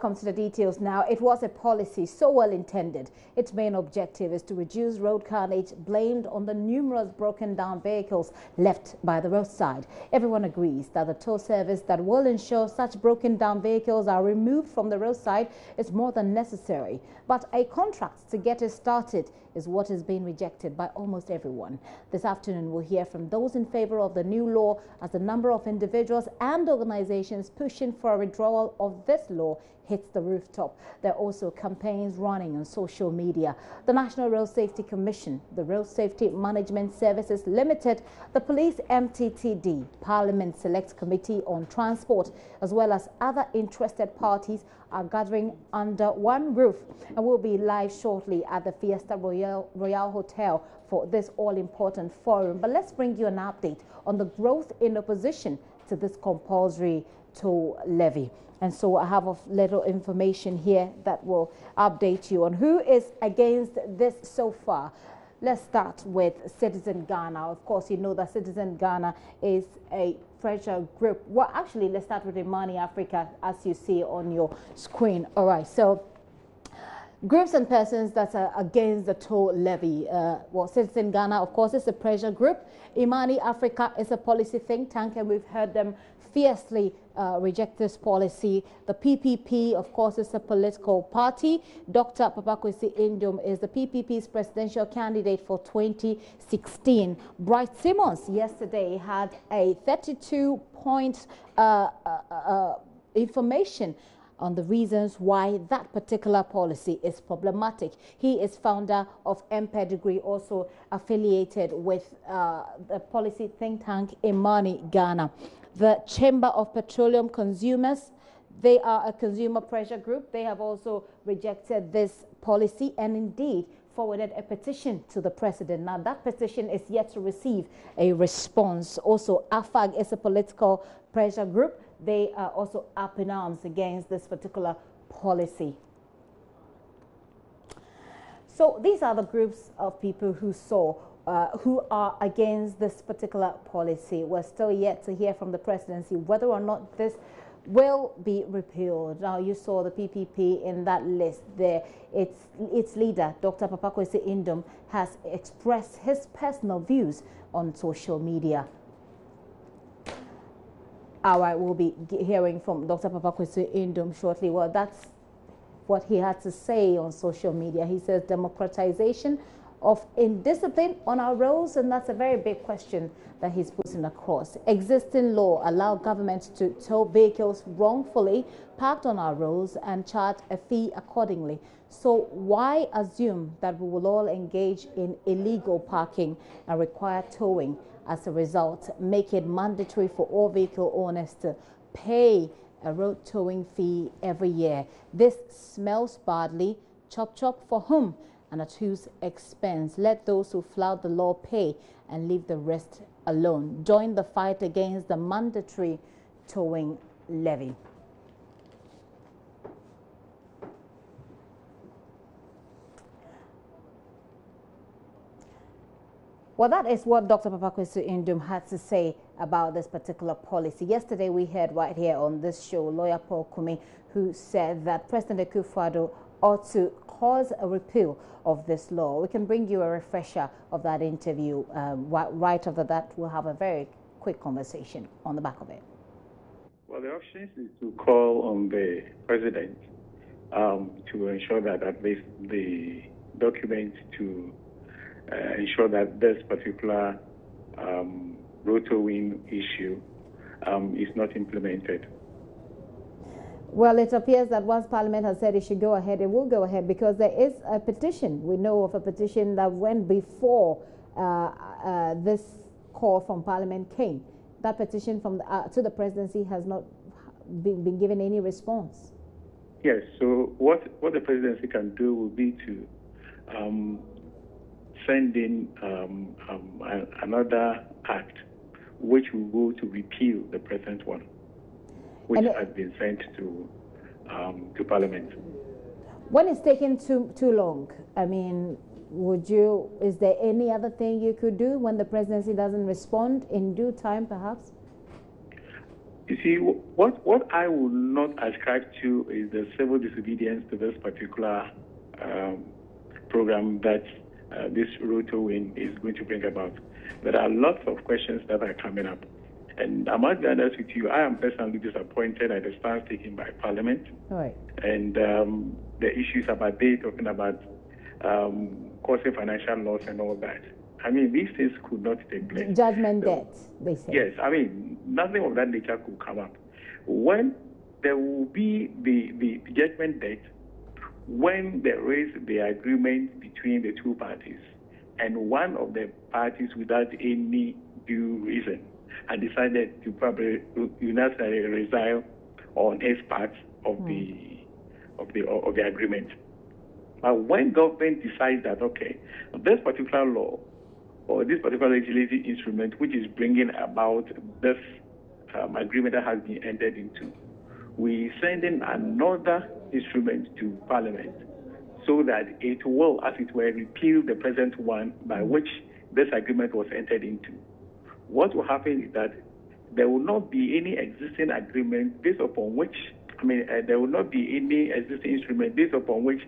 welcome to the details now. It was a policy so well intended. Its main objective is to reduce road carnage blamed on the numerous broken down vehicles left by the roadside. Everyone agrees that the toll service that will ensure such broken down vehicles are removed from the roadside is more than necessary. But a contract to get it started is what is being rejected by almost everyone. This afternoon, we'll hear from those in favor of the new law as the number of individuals and organizations pushing for a withdrawal of this law hits the rooftop. There are also campaigns running on social media. The National Road Safety Commission, the Road Safety Management Services Limited, the Police MTTD, Parliament Select Committee on Transport, as well as other interested parties are gathering under one roof, and will be live shortly at the Fiesta Royal Hotel for this all-important forum. But let's bring you an update on the growth in opposition to this compulsory toll levy. And so I have a little information here that will update you on who is against this so far. Let's start with Citizen Ghana. Of course, you know that Citizen Ghana is a pressure group. Well, actually, let's start with Imani Africa, as you see on your screen. All right, so groups and persons that are against the toll levy. Well, Citizen Ghana, of course, is a pressure group. Imani Africa is a policy think tank, and we've heard them fiercely reject this policy. The PPP, of course, is a political party. Dr. Papakwesi Indom is the PPP's presidential candidate for 2016. Bright Simmons yesterday had a 32-point information on the reasons why that particular policy is problematic. He is founder of M Pedigree, also affiliated with the policy think tank Imani Ghana. The Chamber of Petroleum Consumers, they are a consumer pressure group. They have also rejected this policy and indeed forwarded a petition to the president. Now, that petition is yet to receive a response. Also, AFAG is a political pressure group. They are also up in arms against this particular policy. So these are the groups of people who are against this particular policy. We're still yet to hear from the presidency whether or not this will be repealed. Now, you saw the PPP in that list there. Its leader, Dr. Papakwesi Indom, has expressed his personal views on social media. All right, we'll be hearing from Dr. Papakwesi Indom shortly. Well, that's what he had to say on social media. He says democratization of indiscipline on our roads, and that's a very big question that he's putting across. Existing law allow government to tow vehicles wrongfully parked on our roads and charge a fee accordingly. So why assume that we will all engage in illegal parking and require towing? As a result, make it mandatory for all vehicle owners to pay a road towing fee every year. This smells badly. Chop chop for whom and at whose expense? Let those who flout the law pay and leave the rest alone. Join the fight against the mandatory towing levy. Well, that is what Dr. Papakwesi Indom had to say about this particular policy. Yesterday, we heard right here on this show, lawyer Paul Kumi, who said that President Akufo-Addo ought to cause a repeal of this law. We can bring you a refresher of that interview. Right after that, we'll have a very quick conversation on the back of it. Well, the option is to call on the president to ensure that at least the documents to ensure that this particular road towing issue is not implemented. Well, it appears that once Parliament has said it should go ahead, it will go ahead, because there is a petition. We know of a petition that went before this call from Parliament came. That petition from to the presidency has not been given any response. Yes, so what the presidency can do will be to send in another act which will go to repeal the present one, which has been sent to Parliament. When it's taken too long, I mean, is there any other thing you could do when the presidency doesn't respond in due time, perhaps? You see, what I would not ascribe to is the civil disobedience to this particular program that this road to win is going to bring about. There are lots of questions that are coming up. And I must be honest with you, I am personally disappointed at the stance taken by Parliament. Right. And the issues about they talking about causing financial loss and all that. I mean, these things could not take place. Judgment debt, they say. Yes, I mean, nothing of that nature could come up. When there will be the judgment debt, when there is the agreement between the two parties, and one of the parties, without any due reason, had decided to probably unilaterally resign on his part of the agreement. But when government decides that, okay, this particular law or this particular legislative instrument which is bringing about this agreement that has been entered into, we send in another instrument to Parliament so that it will, as it were, repeal the present one by which this agreement was entered into. What will happen is that there will not be any existing agreement based upon which, there will not be any existing instrument based upon which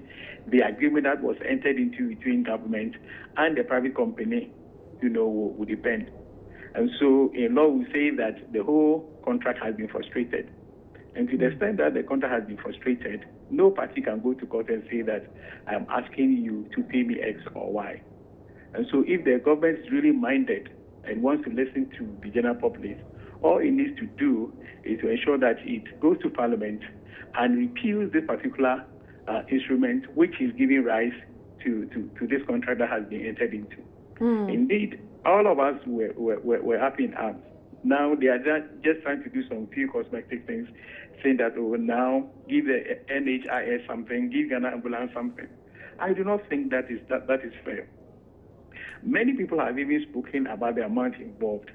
the agreement that was entered into between government and the private company, will depend. And so in law, we say that the whole contract has been frustrated. And to the extent that the contract has been frustrated, no party can go to court and say that I'm asking you to pay me X or Y. And so if the government is really minded and wants to listen to the general populace, all it needs to do is to ensure that it goes to Parliament and repeals this particular instrument which is giving rise to this contract that has been entered into. Indeed, all of us were up in arms. Now they are just trying to do some few cosmetic things, saying that we will now give the NHIS something, give Ghana Ambulance something. I do not think that is fair. Many people have even spoken about the amount involved.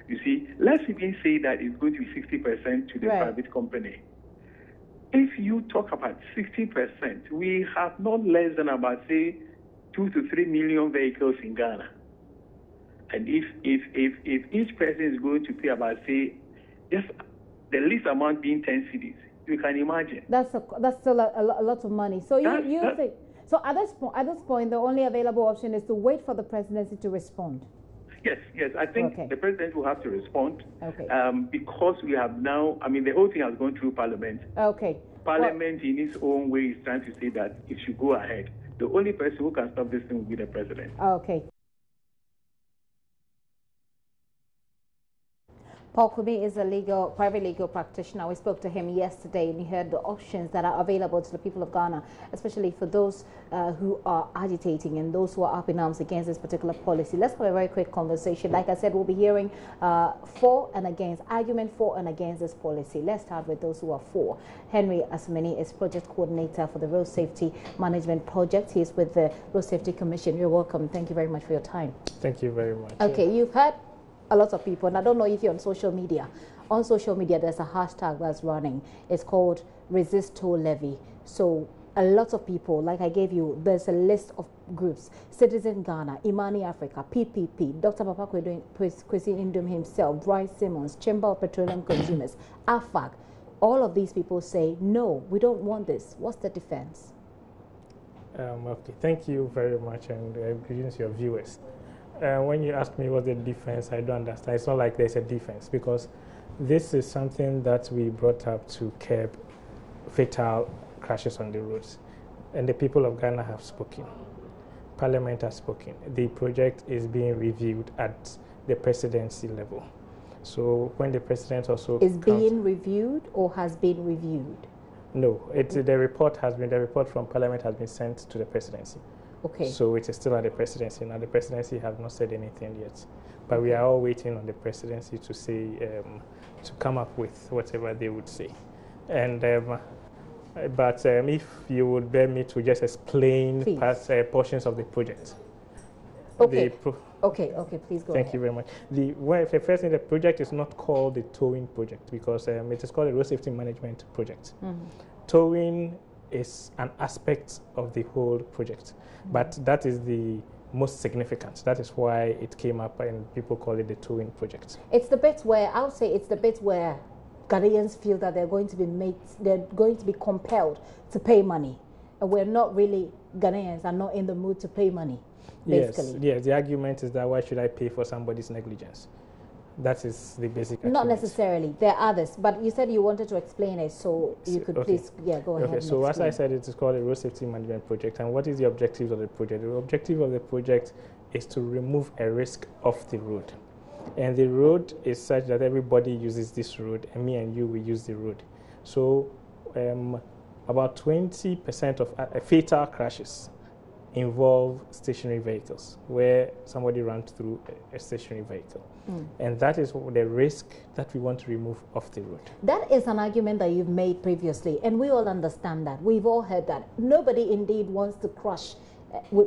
You see, let's even say that it's going to be 60% to the private company. If you talk about 60%, we have not less than about, say, 2 to 3 million vehicles in Ghana. And if each person is going to pay about, say, just the least amount being 10 cedis, you can imagine. That's still a lot of money. So you think, so at this point, the only available option is to wait for the presidency to respond. Yes. I think the president will have to respond. Okay. Because we have now, the whole thing has gone through Parliament. Okay. Parliament in its own way is trying to say that it should go ahead. The only person who can stop this thing will be the president. Okay. Paul Kumi is a private legal practitioner. We spoke to him yesterday and he heard the options that are available to the people of Ghana, especially for those who are agitating and those who are up in arms against this particular policy. Let's have a very quick conversation. Like I said, we'll be hearing argument for and against this policy. Let's start with those who are for. Henry Asmani is project coordinator for the Road Safety Management Project. He's with the Road Safety Commission. You're welcome. Thank you very much for your time. Thank you very much. Okay, you've heard a lot of people, and I don't know if you're on social media. On social media, there's a hashtag that's running. It's called Resist Toll Levy. So a lot of people, like I gave you, there's a list of groups: Citizen Ghana, Imani Africa, PPP, Dr. Papakwe Kwesi Indum himself, Bryce Simmons, Chamber of Petroleum Consumers, AFAG. All of these people say, no, we don't want this. What's the defense? Okay, thank you very much, and greetings to your viewers. When you ask me what's the difference, I don't understand. It's not like there's a difference, because this is something that we brought up to curb fatal crashes on the roads. And the people of Ghana have spoken. Parliament has spoken. The project is being reviewed at the presidency level. So when the president also is being reviewed or has been reviewed? No, the report from Parliament has been sent to the presidency. Okay. So it is still at the presidency. Now the presidency have not said anything yet, but we are all waiting on the presidency to say, to come up with whatever they would say. And if you would bear me to just explain past portions of the project. Okay. Okay. Please go. Thank you very much. The first thing, the project is not called the towing project because it is called the Road Safety Management Project. Towing is an aspect of the whole project, but that is the most significant. That is why it came up and people call it the towing project. It's the bit where, I would say it's the bit where Ghanaians feel that they're going to be compelled to pay money. And we're not really, Ghanaians are not in the mood to pay money, basically. Yes, the argument is that why should I pay for somebody's negligence? That is the basic argument. Not necessarily. There are others. But you said you wanted to explain it, so you could please, go ahead. Okay, so as I said, it is called a road safety management project. And what is the objective of the project? The objective of the project is to remove a risk off the road. And the road is such that everybody uses this road, and me and you, we use the road. So about 20% of fatal crashes involve stationary vehicles, where somebody runs through a stationary vehicle. And that is the risk that we want to remove off the road. That is an argument that you've made previously, and we all understand that. We've all heard that. Nobody indeed wants to crash.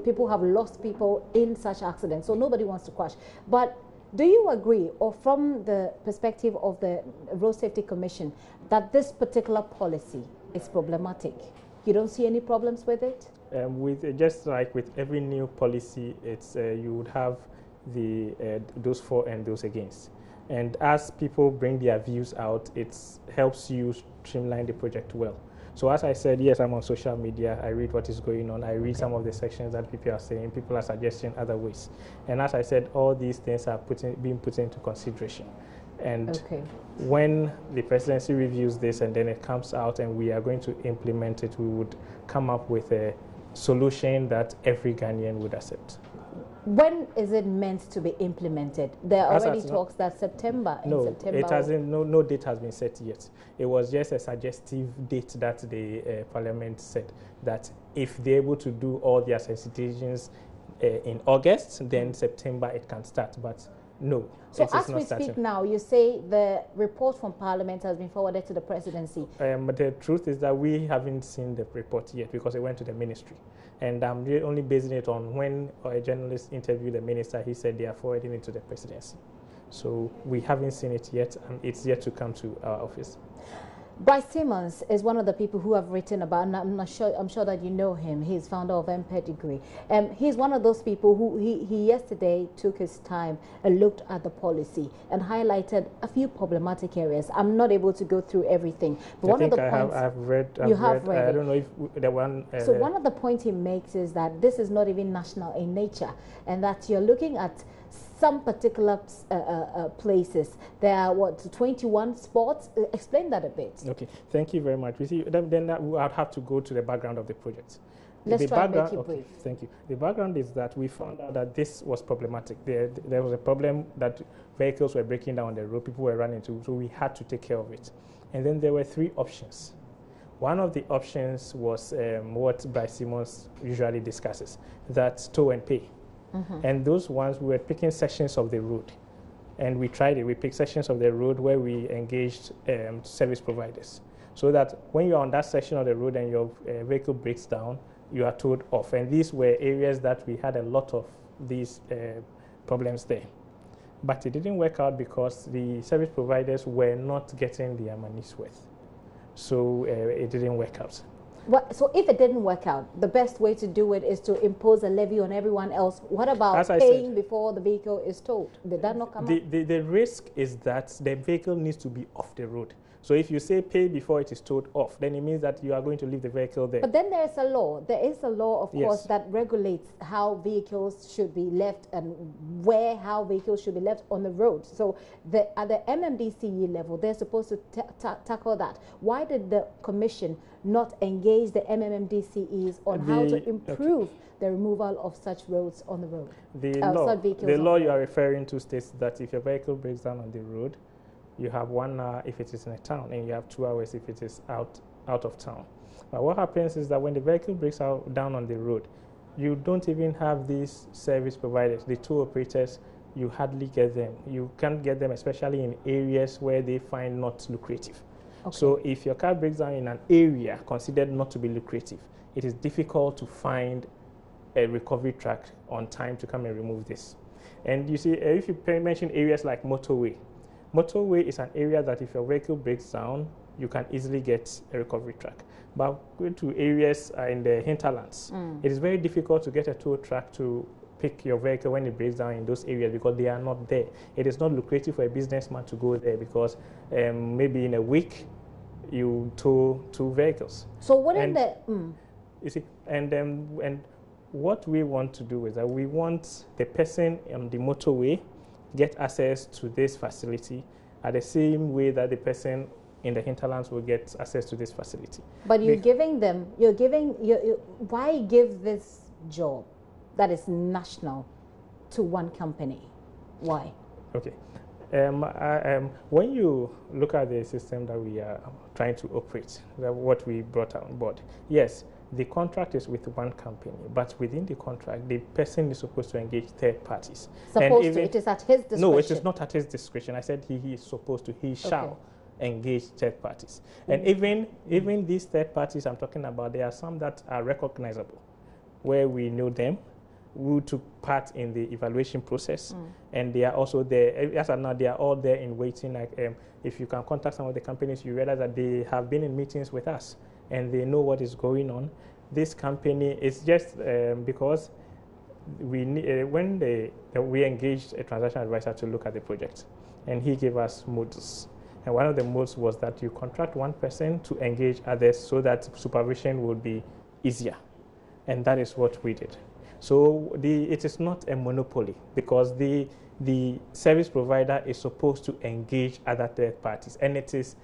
People have lost people in such accidents, so nobody wants to crash. But do you agree, or from the perspective of the Road Safety Commission, that this particular policy is problematic? You don't see any problems with it? Just like with every new policy, it's you would have those for and those against. And as people bring their views out, it helps you streamline the project well. So as I said, yes, I'm on social media. I read what is going on. I read some of the sections that people are saying. People are suggesting other ways. And as I said, all these things are being put into consideration. And when the presidency reviews this and then it comes out and we are going to implement it, we would come up with a solution that every Ghanaian would accept. When is it meant to be implemented? There are already talks that September. No date has been set yet. It was just a suggestive date that the Parliament said that if they're able to do all their sensitizations in August, then September it can start. But no. So as we speak now, you say the report from Parliament has been forwarded to the presidency. But the truth is that we haven't seen the report yet because it went to the ministry. And I'm only basing it on when a journalist interviewed the minister, he said they are forwarding it to the presidency. So we haven't seen it yet, and it's yet to come to our office. Bryce Simmons is one of the people who have written about, and I'm sure that you know him. He's founder of Pedigree. He's one of those people who he yesterday took his time and looked at the policy and highlighted a few problematic areas. I'm not able to go through everything, but one of the points I've read. I don't know if the one. So one of the points he makes is that this is not even national in nature, and that you're looking at some particular places. There are 21 spots. Explain that a bit. Okay, thank you very much. We see then I'd have to go to the background of the project. Let's try and make it brief. Thank you. The background is that we found out that this was problematic. There was a problem that vehicles were breaking down on the road, people were running into, so we had to take care of it. And then there were three options. One of the options was what Bryce Simmons usually discusses, that's tow and pay. And those ones, we were picking sections of the road. And we tried it. We picked sections of the road where we engaged service providers. So that when you're on that section of the road and your vehicle breaks down, you are towed off. And these were areas that we had a lot of these problems there. But it didn't work out because the service providers were not getting their money's worth. So it didn't work out. So if it didn't work out, the best way to do it is to impose a levy on everyone else. What about paying before the vehicle is towed? Did that not come up? The risk is that the vehicle needs to be off the road. So if you say pay before it is towed off, then it means that you are going to leave the vehicle there. But then there is a law. There is a law, of course, that regulates how vehicles should be left and how vehicles should be left on the road. So at the MMDCE level, they're supposed to tackle that. Why did the Commission not engage the MMDCEs on how to improve the removal of such roads on the road? The law you are referring to states that if your vehicle breaks down on the road, you have 1 hour if it is in a town, and you have 2 hours if it is out of town. But what happens is that when the vehicle breaks down on the road, you don't even have these service providers, the tow operators. You hardly get them. You can't get them, especially in areas where they find not lucrative. Okay. So if your car breaks down in an area considered not to be lucrative, it is difficult to find a recovery truck on time to come and remove this. And you see, if you mention areas like motorway is an area that if your vehicle breaks down, you can easily get a recovery truck. But going to areas in the hinterlands, it is very difficult to get a tow truck to pick your vehicle when it breaks down in those areas because they are not there. It is not lucrative for a businessman to go there because maybe in a week you tow 2 vehicles. So what in and the you see, and what we want to do is that we want the person on the motorway get access to this facility at the same way that the person in the hinterlands will get access to this facility. But you're giving them, why give this job that is national to one company? Why? Okay. When you look at the system that we are trying to operate, what we brought on board, yes, the contract is with one company, but within the contract, the person is supposed to engage third parties. Supposed to? It is at his discretion? No, it is not at his discretion. I said he is supposed to, he shall engage third parties. And even these third parties I'm talking about, there are some that are recognizable, where we know them, who took part in the evaluation process, and they are also there. As of now, they are all there in waiting. Like, if you can contact some of the companies, you realize that they have been in meetings with us, and they know what is going on. This company is just because we when we engaged a transaction advisor to look at the project, and he gave us modes. And one of the modes was that you contract one person to engage others so that supervision would be easier, and that is what we did. So it is not a monopoly because the service provider is supposed to engage other third parties, and it is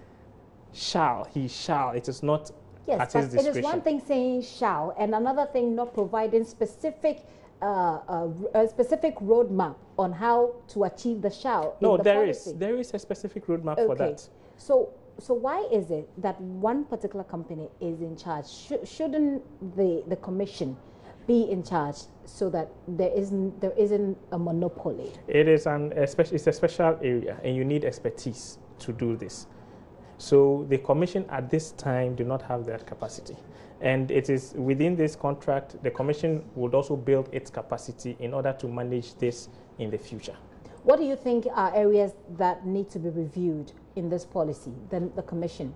he shall. It is not at his discretion. It is one thing saying shall, and another thing not providing specific a specific roadmap on how to achieve the shall. No, there is a specific roadmap for that. So why is it that one particular company is in charge? Shouldn't the commission be in charge so that there isn't a monopoly? It is it's a special area, and you need expertise to do this. So the commission at this time do not have that capacity. And it is within this contract, the commission would also build its capacity in order to manage this in the future. What do you think are areas that need to be reviewed in this policy, the commission?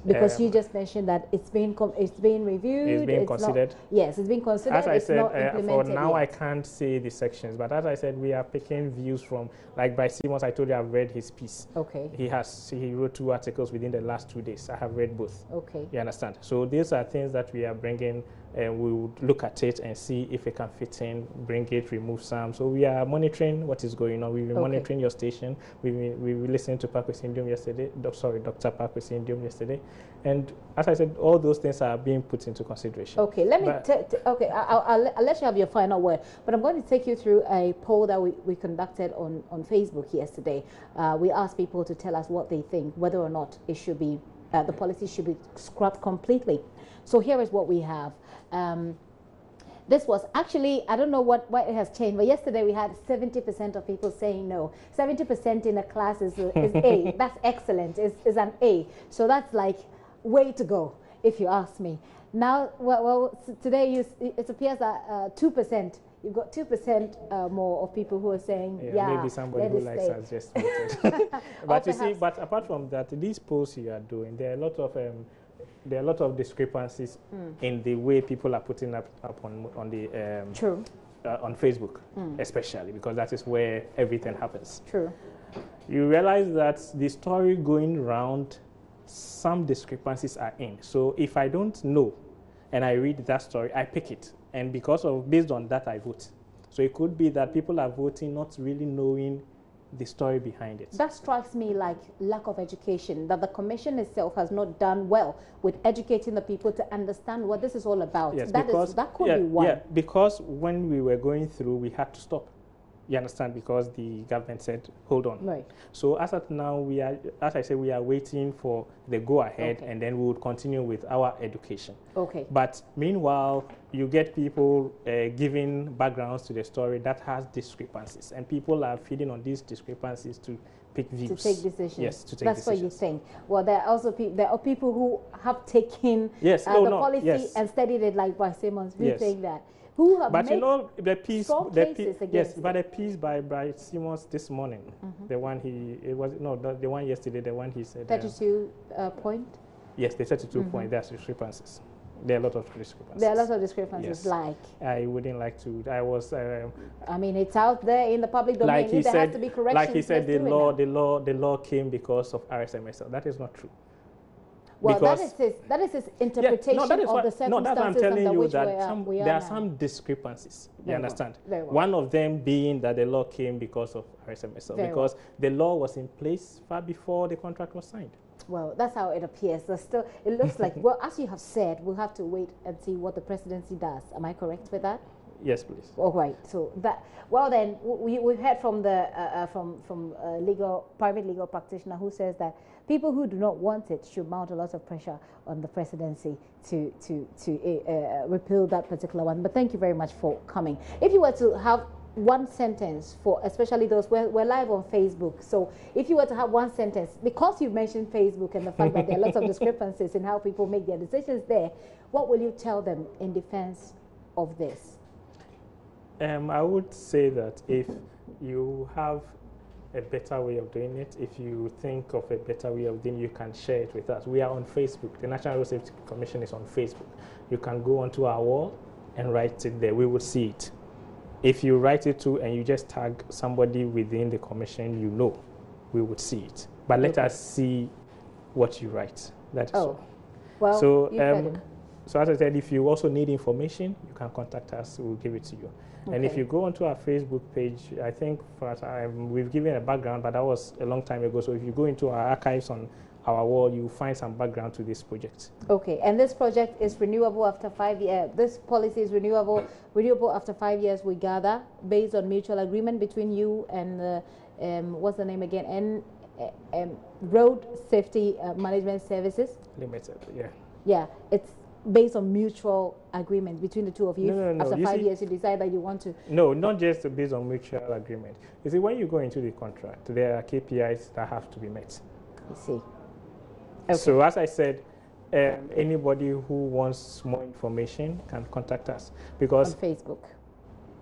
Because you just mentioned that it's being reviewed. It's being considered. Yes, it's being considered. As I said, for now yet. I can't say the sections, but as I said, we are picking views from, like by Simmons, I told you I've read his piece. Okay. He wrote 2 articles within the last 2 days. I have read both. Okay. You understand? So these are things that we are bringing, and we would look at it and see if it can fit in, bring it, remove some. So we are monitoring what is going on. We've been monitoring your station. We listened to Dr. Parkwesi Indium yesterday. And as I said, all those things are being put into consideration. Okay, let me. I'll let you have your final word, but I'm going to take you through a poll that we conducted on Facebook yesterday. We asked people to tell us what they think, whether or not it should be the policy should be scrapped completely. So here is what we have. This was actually, I don't know what it has changed, but yesterday we had 70% of people saying no. 70% in a class is A. That's excellent, is an A. So that's like way to go, if you ask me. Now, today it appears that 2%, you've got 2% more of people who are saying, yeah, maybe somebody who likes us just voted. But you see, but apart from that, these polls you are doing, there are a lot of discrepancies in the way people are putting up on the True. On Facebook, especially because that is where everything happens. True. You realize that the story going round, some discrepancies are in. So if I don't know and I read that story, I pick it, and based on that I vote. So it could be that people are voting not really knowing the story behind it. That strikes me like lack of education, that the commission itself has not done well with educating the people to understand what this is all about. Yes, that could be one. Yeah, because when we were going through, we had to stop. You understand? Because the government said, hold on. Right. So as of now, as I said, we are waiting for the go-ahead, and then we would continue with our education. Okay. But meanwhile, you get people giving backgrounds to the story that has discrepancies, and people are feeding on these discrepancies to pick views. To take decisions. Yes, to take That's decisions. what you think. Well, there are people who have taken the policy and studied it, like by Simmons. We think that. Who have but you know the piece, but a piece by Simmons this morning, the one the one yesterday, the one he said 32 point. Yes, the 32 point. That's discrepancies. There are a lot of discrepancies. There are lots of discrepancies, Yes. like? I wouldn't like to. I was. I mean, it's out there in the public domain. Like he If there said, has to be corrections, like he said, let's do it now. the law came because of RSMSL. That is not true. Well, Because that is his interpretation of the circumstances no, that's what I'm telling under you, which that we are there are now. some discrepancies. You Very well. understand? Very well. One of them being that the law came because of RSMSL, Very because the law was in place far before the contract was signed. Well, that's how it appears. There's still, it looks like, well, as you have said, we'll have to wait and see what the presidency does. Am I correct with that? Yes, please. All right. So that, well, then we've heard from the private legal practitioner who says that people who do not want it should mount a lot of pressure on the presidency to repeal that particular one. But thank you very much for coming. If you were to have one sentence for, especially those, we're live on Facebook, so if you were to have one sentence, because you mentioned Facebook and the fact that there are lots of discrepancies in how people make their decisions there, what will you tell them in defense of this? I would say that if you have a better way of doing it, if you think of a better way of doing it, you can share it with us. We are on Facebook. The National Road Safety Commission is on Facebook. You can go onto our wall and write it there. We will see it. If you write it too and you just tag somebody within the commission, you know, we would see it. But let us see what you write. That is all. Well, so, so as I said, if you also need information, you can contact us. We'll give it to you. Okay. And if you go onto our Facebook page, I think we've given a background, but that was a long time ago. So if you go into our archives on our wall, you find some background to this project. Okay, and this project is renewable after 5 years. This policy is renewable after 5 years. We gather based on mutual agreement between you and what's the name again? Road Safety Management Services Limited. Yeah. Yeah, it's based on mutual agreement between the two of you. No. After 5 years, you decide that you want to. No, not just based on mutual agreement. You see, when you go into the contract, there are KPIs that have to be met. You see. Okay. So as I said, anybody who wants more information can contact us, because on Facebook.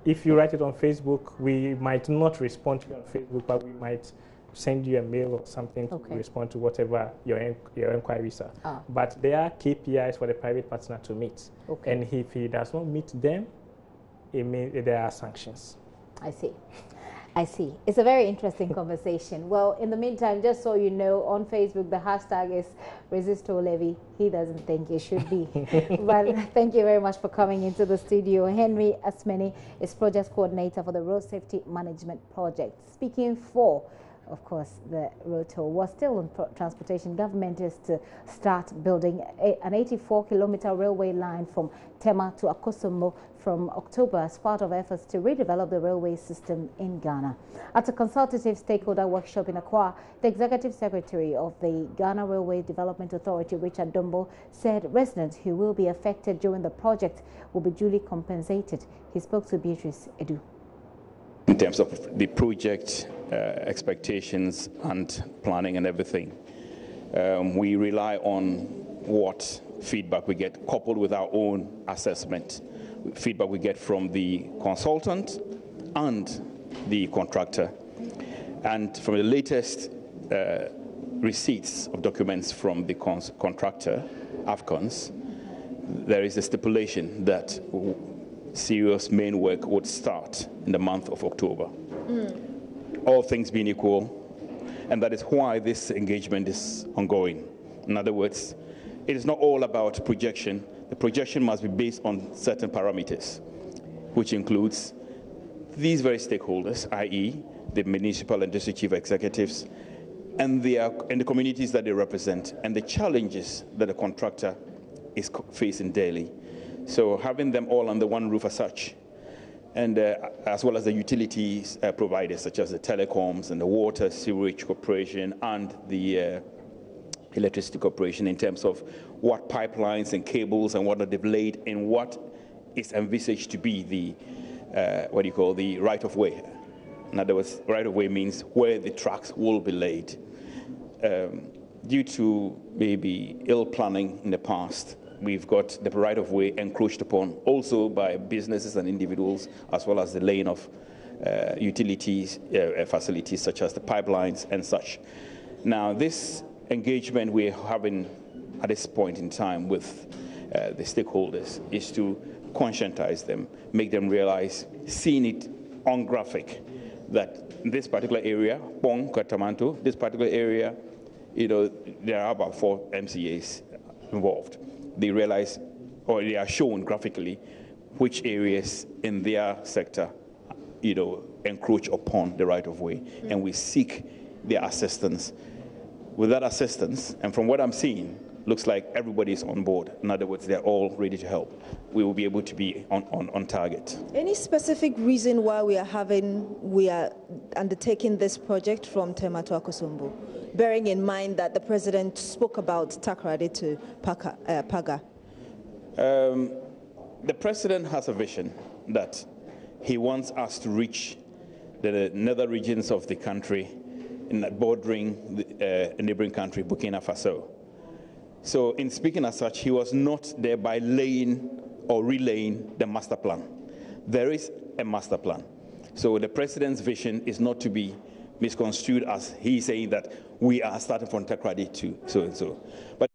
If you write it on Facebook, we might not respond to you on Facebook, but we might send you a mail or something to respond to whatever your inquiries are. But there are KPIs for the private partner to meet. Okay. And if he does not meet them, it means there are sanctions. I see. I see. It's a very interesting conversation. Well, in the meantime, just so you know, on Facebook, the hashtag is #ResistOLevy. He doesn't think it should be. But thank you very much for coming into the studio. Henry Asmeni is Project Coordinator for the Road Safety Management Project. Speaking for, of course, the road toll was still on transportation. Government is to start building an 84-kilometer railway line from Tema to Akosombo from October as part of efforts to redevelop the railway system in Ghana. At a consultative stakeholder workshop in Accra, the Executive Secretary of the Ghana Railway Development Authority, Richard Dombo, said residents who will be affected during the project will be duly compensated. He spoke to Beatrice Edu. In terms of the project expectations and planning and everything, we rely on what feedback we get, coupled with our own assessment, feedback we get from the consultant and the contractor. And from the latest receipts of documents from the contractor, AFCONS, there is a stipulation that serious main work would start in the month of October. All things being equal, and that is why this engagement is ongoing. In other words, it is not all about projection. The projection must be based on certain parameters, which includes these very stakeholders, i.e. the municipal and district chief executives, and the communities that they represent, and the challenges that the contractor is facing daily. So having them all under one roof as such, and as well as the utilities providers such as the telecoms and the water, sewerage corporation and the electricity corporation, in terms of what pipelines and cables and what are laid in what is envisaged to be the the right of way. In other words, right of way means where the tracks will be laid. Due to maybe ill planning in the past, we've got the right of way encroached upon also by businesses and individuals, as well as the laying of utilities facilities such as the pipelines and such. Now, this engagement we're having at this point in time with the stakeholders is to conscientize them, make them realize, seeing it on graphic, that this particular area, Pong, Katamanto, this particular area, there are about 4 MCAs involved. They realize, or they are shown graphically, which areas in their sector, encroach upon the right of way, and we seek their assistance. With that assistance, and from what I'm seeing, looks like everybody is on board. In other words, they're all ready to help. We will be able to be on target. Any specific reason why we are undertaking this project from Tema to Akosombo, bearing in mind that the president spoke about Takoradi to Paga? The president has a vision that he wants us to reach the nether regions of the country, bordering the neighboring country, Burkina Faso. So in speaking as such, he was not there by laying or relaying the master plan. There is a master plan. So the president's vision is not to be misconstrued as he saying that we are starting from Takoradi to so-and-so. But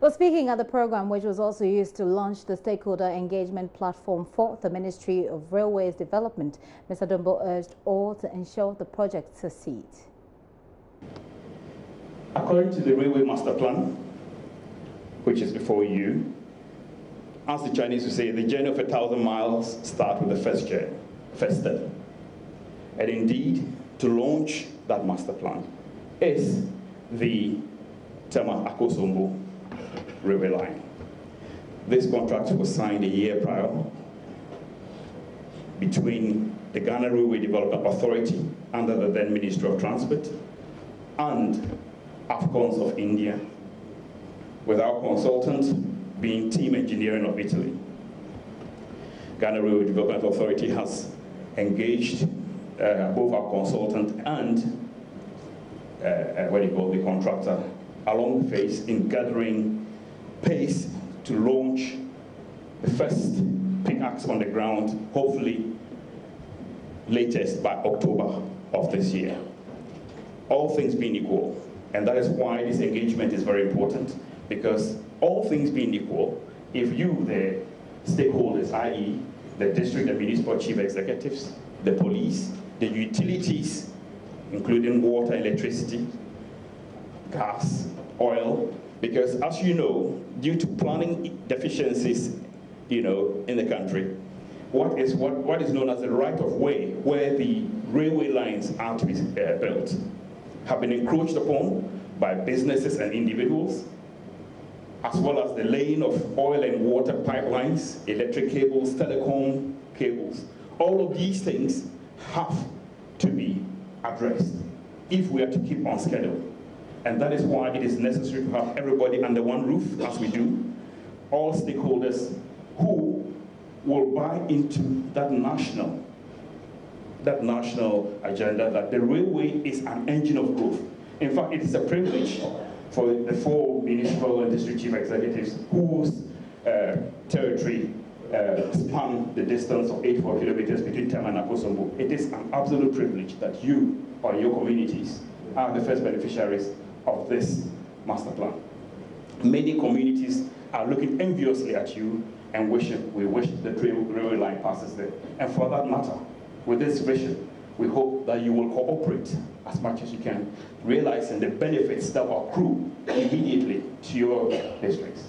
well, speaking at the program, which was also used to launch the stakeholder engagement platform for the Ministry of Railways Development, Mr. Dumbo urged all to ensure the project succeeds. According to the Railway Master Plan, which is before you, as the Chinese would say, the journey of 1,000 miles starts with the first step. And indeed, to launch that master plan is the Tema Akosombo railway line. This contract was signed a year prior between the Ghana Railway Development Authority under the then Ministry of Transport and Afcons of India, with our consultant being Team Engineering of Italy. Ghana Railway Development Authority has engaged both our consultant and the contractor along the phase in gathering pace to launch the first pickaxe on the ground, hopefully latest by October of this year. All things being equal. And that is why this engagement is very important, because all things being equal, if you, the stakeholders, i.e. the district and municipal chief executives, the police, the utilities, including water, electricity, gas, oil, because as you know, due to planning deficiencies, in the country, what is known as the right of way, where the railway lines are to be built, have been encroached upon by businesses and individuals, as well as the laying of oil and water pipelines, electric cables, telecom cables. All of these things have to be addressed if we are to keep on schedule. And that is why it is necessary to have everybody under one roof, as we do, all stakeholders who will buy into that national agenda, that the railway is an engine of growth. In fact, it is a privilege for the 4 municipal and district chief executives whose territory span the distance of 84 kilometers between Tema and Akosombo. It is an absolute privilege that you or your communities are the first beneficiaries of this master plan. Many communities are looking enviously at you and we wish the railway line passes there. And for that matter, with this vision, we hope that you will cooperate as much as you can, realizing the benefits that will accrue immediately to your districts.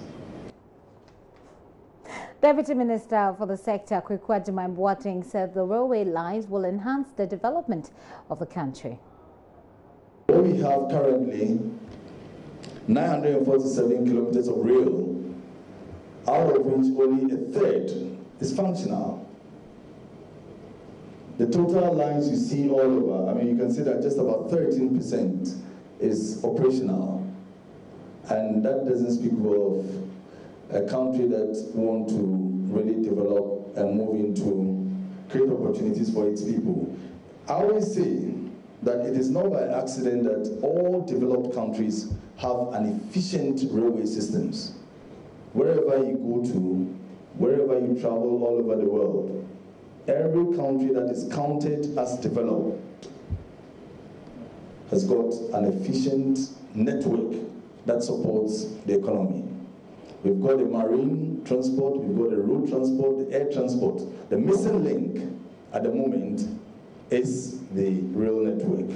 Deputy Minister for the sector, Kwekwadjima Boateng, said the railway lines will enhance the development of the country. We have currently 947 kilometers of rail, out of which only a third is functional. The total lines you see all over, you can see that just about 13% is operational. And that doesn't speak well of a country that wants to really develop and move into create opportunities for its people. I always say that it is not by accident that all developed countries have an efficient railway systems. Wherever you go to, wherever you travel all over the world, every country that is counted as developed has got an efficient network that supports the economy. We've got the marine transport, we've got the road transport, the air transport. The missing link at the moment is the rail network.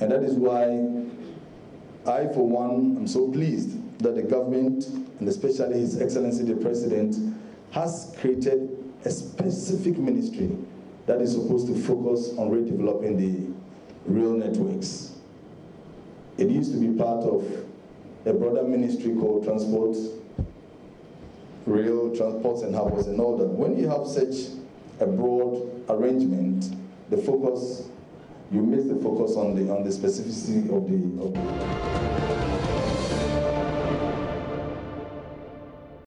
And that is why I, for one, am so pleased that the government, and especially His Excellency the President, has created a specific ministry that is supposed to focus on redeveloping the rail networks. It used to be part of a broader ministry called Transport, Rail, Transports and Harbors and all that. When you have such a broad arrangement, the focus, you miss the focus on the specificity of the